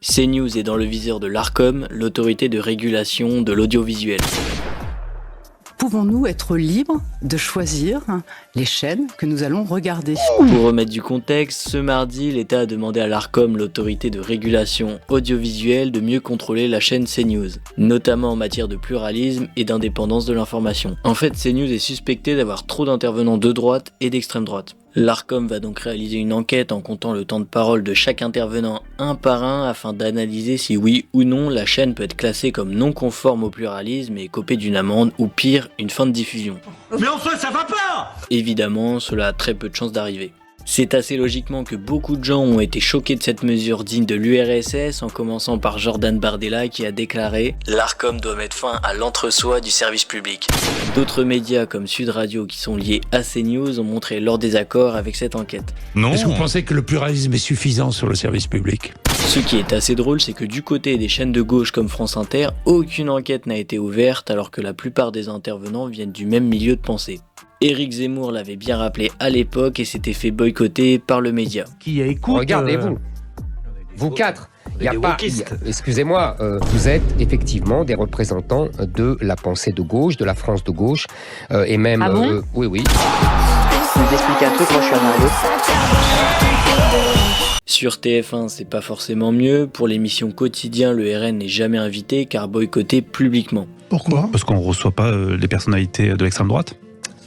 CNews est dans le viseur de l'Arcom, l'autorité de régulation de l'audiovisuel. Pouvons-nous être libres de choisir les chaînes que nous allons regarder ? Pour remettre du contexte, ce mardi, l'État a demandé à l'Arcom, l'autorité de régulation audiovisuelle, de mieux contrôler la chaîne CNews, notamment en matière de pluralisme et d'indépendance de l'information. En fait, CNews est suspecté d'avoir trop d'intervenants de droite et d'extrême droite. L'Arcom va donc réaliser une enquête en comptant le temps de parole de chaque intervenant un par un afin d'analyser si oui ou non la chaîne peut être classée comme non conforme au pluralisme et copée d'une amende ou pire, une fin de diffusion. Mais enfin, ça va pas! Évidemment, cela a très peu de chances d'arriver. C'est assez logiquement que beaucoup de gens ont été choqués de cette mesure digne de l'URSS, en commençant par Jordan Bardella qui a déclaré « L'Arcom doit mettre fin à l'entre-soi du service public ». D'autres médias comme Sud Radio qui sont liés à CNews ont montré leur désaccord avec cette enquête. Non. Est-ce que vous pensez que le pluralisme est suffisant sur le service public ? Ce qui est assez drôle, c'est que du côté des chaînes de gauche comme France Inter, aucune enquête n'a été ouverte alors que la plupart des intervenants viennent du même milieu de pensée. Éric Zemmour l'avait bien rappelé à l'époque et s'était fait boycotter par le média. Qui écoute, Regardez-vous, vous quatre, excusez-moi, vous êtes effectivement des représentants de la pensée de gauche, de la France de gauche, et même... Ah bon oui. Je vais t'expliquer un truc, moi je suis un arrivé. Sur TF1, c'est pas forcément mieux. Pour l'émission Quotidien, le RN n'est jamais invité car boycotté publiquement. Pourquoi ? Parce qu'on ne reçoit pas les personnalités de l'extrême droite.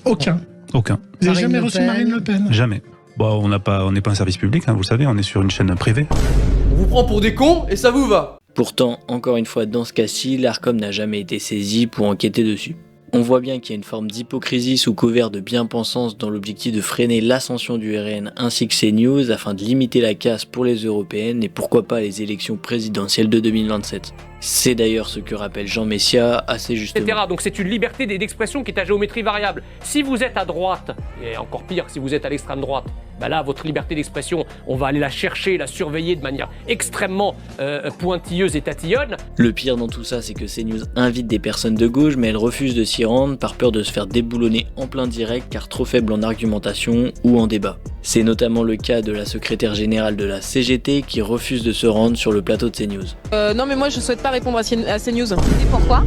Aucun. Aucun. Vous n'avez jamais reçu Marine Le Pen ? Jamais. Bon, on n'est pas un service public, hein, vous le savez, on est sur une chaîne privée. On vous prend pour des cons et ça vous va. Pourtant, encore une fois, dans ce cas-ci, l'Arcom n'a jamais été saisi pour enquêter dessus. On voit bien qu'il y a une forme d'hypocrisie sous couvert de bien-pensance dans l'objectif de freiner l'ascension du RN ainsi que CNews afin de limiter la casse pour les européennes et pourquoi pas les élections présidentielles de 2027. C'est d'ailleurs ce que rappelle Jean Messia assez justement. Donc c'est une liberté d'expression qui est à géométrie variable. Si vous êtes à droite, et encore pire si vous êtes à l'extrême droite, bah là votre liberté d'expression, on va aller la chercher, la surveiller de manière extrêmement pointilleuse et tatillonne. Le pire dans tout ça, c'est que CNews invite des personnes de gauche mais elles refusent de s'y rendre par peur de se faire déboulonner en plein direct car trop faible en argumentation ou en débat. C'est notamment le cas de la secrétaire générale de la CGT qui refuse de se rendre sur le plateau de CNews. Non mais moi je souhaite pas répondre à CNews. Et pourquoi ?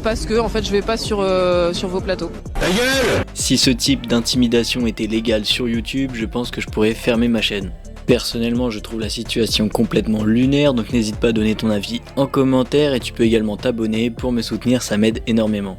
Parce que en fait je vais pas sur vos plateaux. Ta gueule! Si ce type d'intimidation était légal sur YouTube, je pense que je pourrais fermer ma chaîne. Personnellement, je trouve la situation complètement lunaire, donc n'hésite pas à donner ton avis en commentaire et tu peux également t'abonner pour me soutenir, ça m'aide énormément.